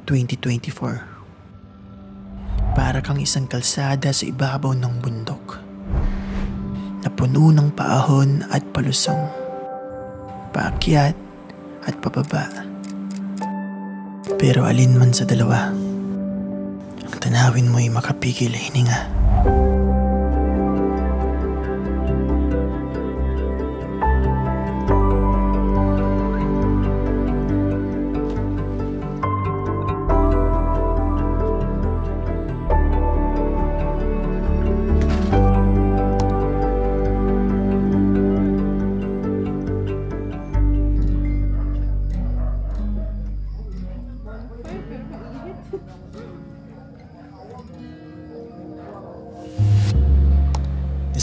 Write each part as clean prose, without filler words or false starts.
2024. Para kang isang kalsada sa ibabaw ng bundok na puno ng paahon at palusong, paakyat at pababa. Pero alin man sa dalawa, ang tanawin mo'y makapigil hininga.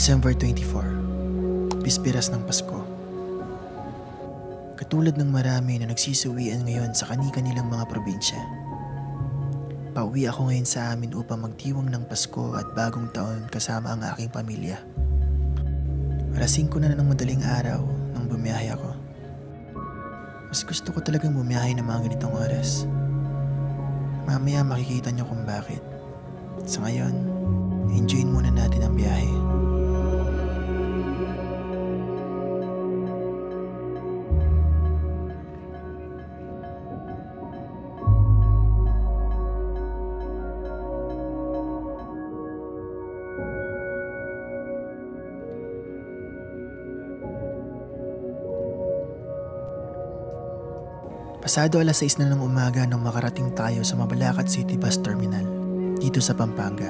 December 24, Bispiras ng Pasko. Katulad ng marami na nagsisuwian ngayon sa kani-kanilang mga probinsya, pauwi ako ngayon sa amin upang magdiwang ng Pasko at bagong taon kasama ang aking pamilya. Alas 5 na ng madaling araw nang bumiyahe ako. Mas gusto ko talagang bumiyahe ng mga ganitong oras. Mamaya makikita niyo kung bakit. Sa ngayon, enjoyin muna natin ang biyahe. Pasado alas 6 na ng umaga nang makarating tayo sa Mabalacat City Bus Terminal dito sa Pampanga.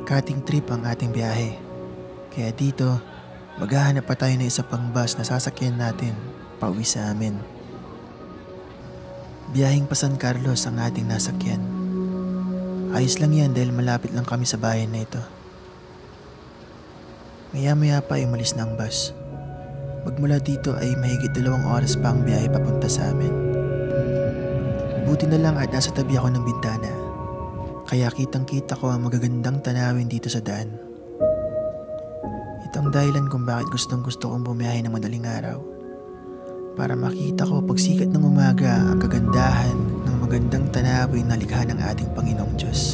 Cutting trip ang ating biyahe. Kaya dito, maghahanap pa tayo na isa pang bus na sasakyan natin pauwi sa amin. Biyaheng pa San Carlos ang ating nasakyan. Ayos lang yan dahil malapit lang kami sa bayan na ito. Maya-maya pa ay umalis na ang bus. Magmula dito ay mahigit 2 oras pa ang biyahe papunta sa amin. Buti na lang at nasa tabi ako ng bintana, kaya kitang-kita ko ang magagandang tanawin dito sa daan. Ito ang dahilan kung bakit gustong-gusto kong bumiyahe ng madaling araw, para makita ko pagsikat ng umaga ang kagandahan ng magandang tanawin na likha ng ating Panginoong Diyos.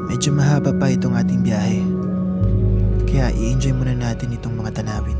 Medyo mahaba pa itong ating biyahe, kaya i-enjoy muna natin itong mga tanawin.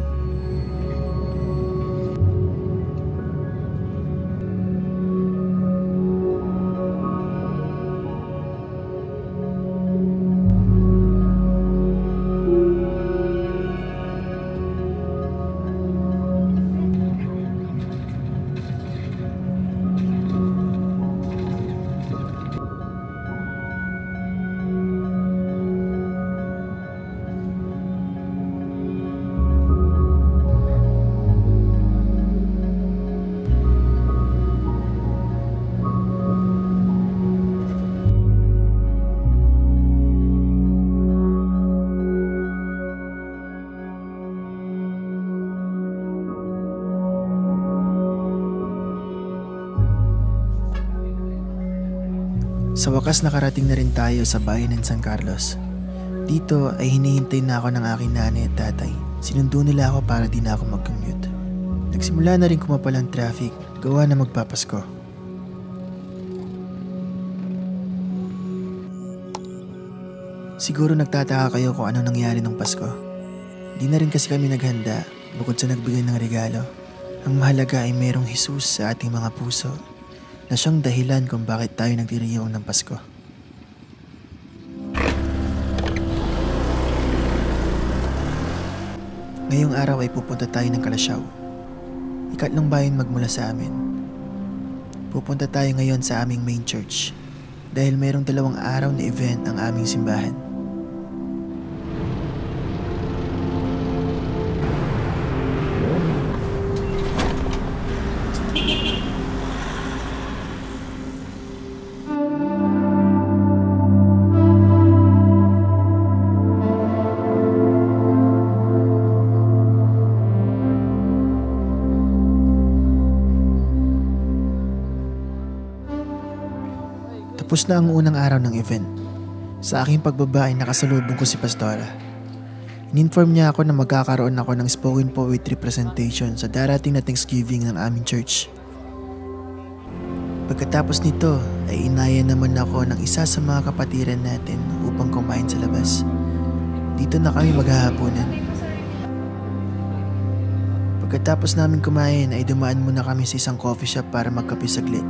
Sa wakas nakarating na rin tayo sa bayan ng San Carlos. Dito ay hinihintay na ako ng aking nanay at tatay. Sinundo nila ako para di na ako mag-commute. Nagsimula na rin kumapal ang traffic, gawa na magpapasko. Siguro nagtataka kayo kung ano nangyari nung Pasko. Di na rin kasi kami naghanda bukod sa nagbigay ng regalo. Ang mahalaga ay mayroong Jesus sa ating mga puso na siyang dahilan kung bakit tayo nagdiriwang ng Pasko. Ngayong araw ay pupunta tayo ng Kalasyaw, ikatlong bayan magmula sa amin. Pupunta tayo ngayon sa aming main church dahil mayroong 2 araw na event ang aming simbahan. Tapos na ang unang araw ng event. Sa aking pagbaba ay nakasalubong ko si Pastora. In-inform niya ako na magkakaroon ako ng spoken poetry presentation sa darating na Thanksgiving ng aming church. Pagkatapos nito ay inaya naman ako ng isa sa mga kapatiran natin upang kumain sa labas. Dito na kami maghahaponan. Pagkatapos namin kumain ay dumaan muna kami sa isang coffee shop para magkape saglit.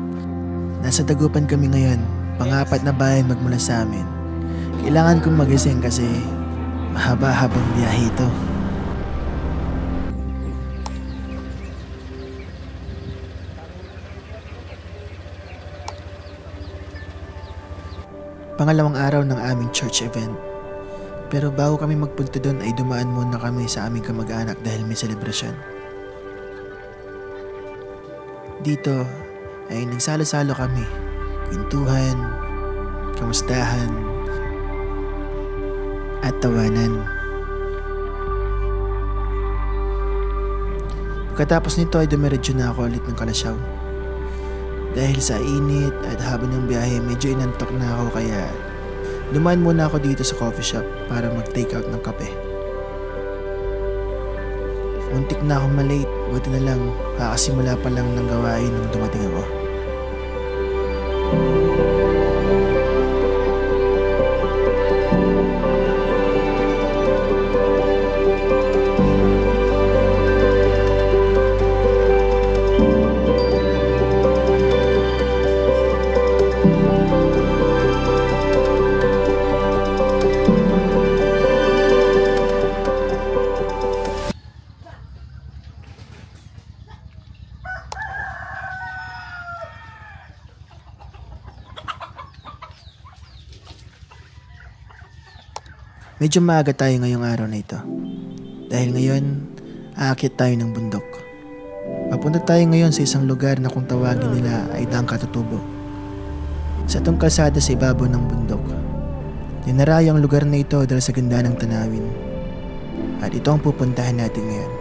Nasa Dagupan kami ngayon, pang-apat na bahay magmula sa amin. Kailangan kong magising kasi mahaba-habang biyahe ito. Pangalawang araw ng aming church event. Pero bago kami magpunta doon ay dumaan muna kami sa aming kamag-anak dahil may selebrasyon. Dito ay nagsalo-salo kami, kwentuhan, kamustahan, at tawanan. Pagkatapos nito ay dumiretso na ako ulit ng Kalasyaw. Dahil sa init at haba ng biyahe medyo inantok na ako kaya dumaan muna ako dito sa coffee shop para mag-take out ng kape. Muntik na akong malate, buti na lang kakasimula pa lang ng gawain nung dumating ako. Medyo maaga tayo ngayong araw na ito. Dahil ngayon, aakyat tayo ng bundok. Papunta tayo ngayon sa isang lugar na kung tawagin nila ay Daang Katutubo. Sa itong kalsada sa ibabaw ng bundok. Dinarayo ang lugar na ito dahil sa ganda ng tanawin. At ito ang pupuntahan natin ngayon.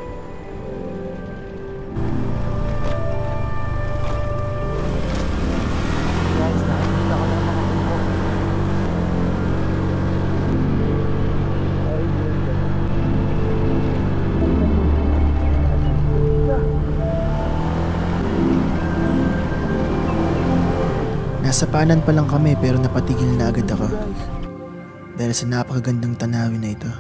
Nasa paanan pa lang kami pero napatigil na agad ako dahil sa napakagandang tanawin na ito.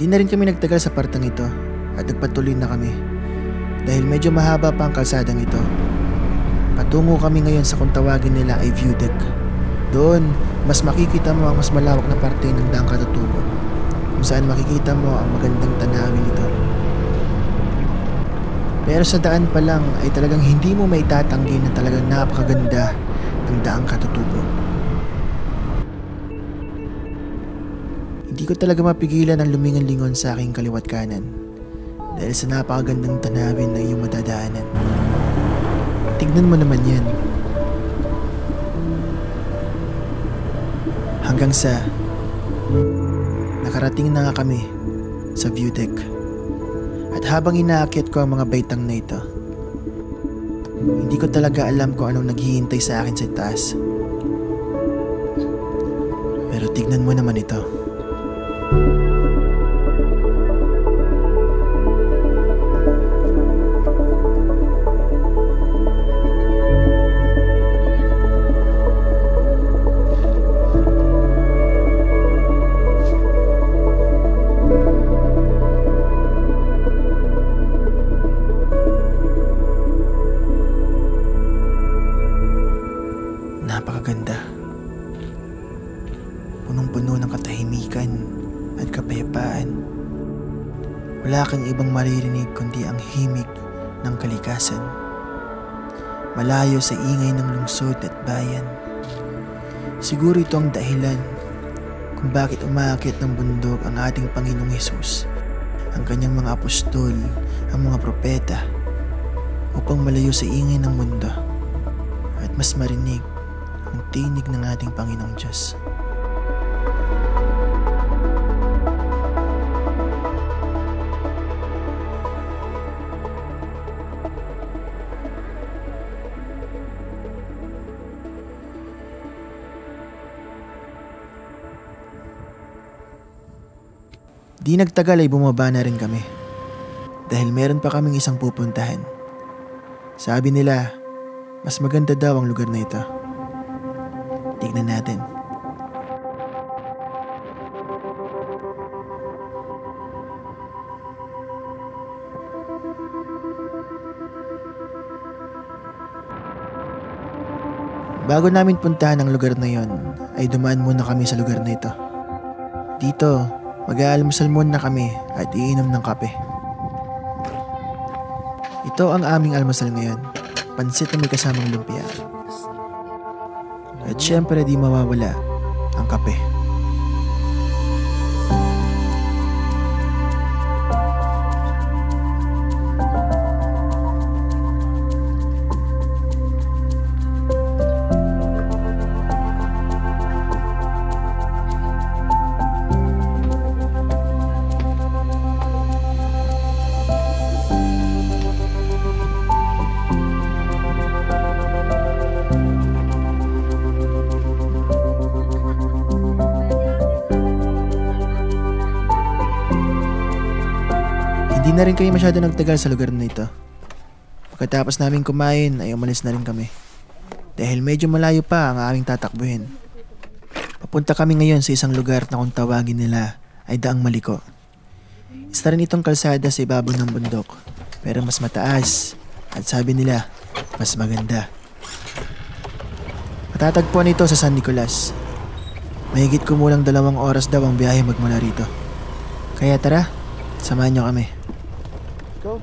Di na rin kami nagtagal sa partang ito at nagpatuloy na kami dahil medyo mahaba pa ang kalsadang ito. Patungo kami ngayon sa kung tawagin nila ay view deck. Doon, mas makikita mo ang mas malawak na parte ng Daang Katutubo kung saan makikita mo ang magandang tanawin nito. Pero sa daan pa lang ay talagang hindi mo maitatanggi na talagang napakaganda ng Daang Katutubo. Hindi ko talaga mapigilan ang lumingon-lingon sa aking kaliwat kanan dahil sa napakagandang tanawin na iyong madadaanan. Tignan mo naman yan. Hanggang sa nakarating na nga kami sa view deck. At habang inaakyat ko ang mga baitang na ito, hindi ko talaga alam kung anong naghihintay sa akin sa taas. Pero tignan mo naman ito. Napakaganda. Punong-puno ng katahimikan at kapayapaan. Wala kang ibang maririnig kundi ang himig ng kalikasan. Malayo sa ingay ng lungsod at bayan. Siguro ito ang dahilan kung bakit umaakyat ng bundok ang ating Panginoong Hesus, ang kanyang mga apostol, ang mga propeta, upang malayo sa ingay ng mundo at mas marinig ang tinig ng ating Panginoong Diyos. Di nagtagal ay bumaba na rin kami. Dahil meron pa kaming isang pupuntahan. Sabi nila, mas maganda daw ang lugar na ito. Tignan natin. Bago namin puntahan ang lugar na yon, ay dumaan muna kami sa lugar na ito. Dito, mag-aalmusal muna kami at iinom ng kape. Ito ang aming almusal ngayon, pansit na may kasamang lumpia. At syempre di mawawala ang kape. Hindi na rin kami masyado nagtagal sa lugar na ito. Pagkatapos namin kumain ay umalis na rin kami. Dahil medyo malayo pa ang aming tatakbuhin. Papunta kami ngayon sa isang lugar na kung tawagin nila ay Daang Maliko. Isa rin itong kalsada sa ibabaw ng bundok, pero mas mataas at sabi nila mas maganda. Matatagpuan ito sa San Nicolas. Mahigit kumulang 2 oras daw ang biyahe magmula rito. Kaya tara, samahan niyo kami. Go.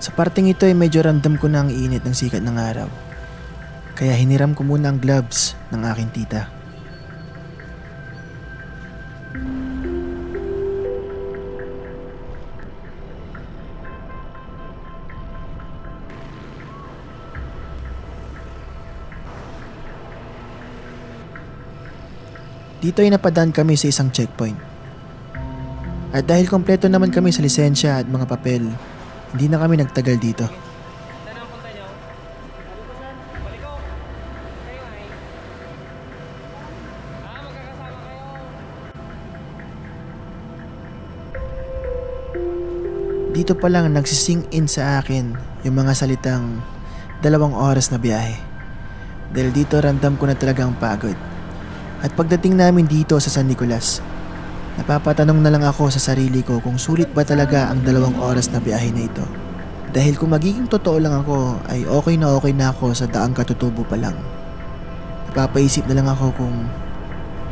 Sa parting ito ay medyo ramdam ko na ang init ng sikat ng araw. Kaya hiniram ko muna ang gloves ng aking tita. Dito ay napadaan kami sa isang checkpoint. At dahil kompleto naman kami sa lisensya at mga papel, hindi na kami nagtagal dito. Dito pa lang nagsising in sa akin yung mga salitang 2 oras na biyahe. Dahil dito ramdam ko na talaga ang pagod. At pagdating namin dito sa San Nicolas, napapatanong na lang ako sa sarili ko kung sulit ba talaga ang 2 oras na biyahe na ito. Dahil kung magiging totoo lang ako ay okay na ako sa Daang Katutubo pa lang. Napapaisip na lang ako kung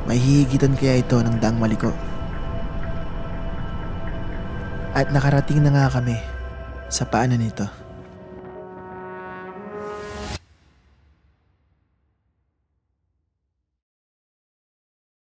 may hihigitan kaya ito ng Daang Maliko. At nakarating na nga kami sa paanan nito.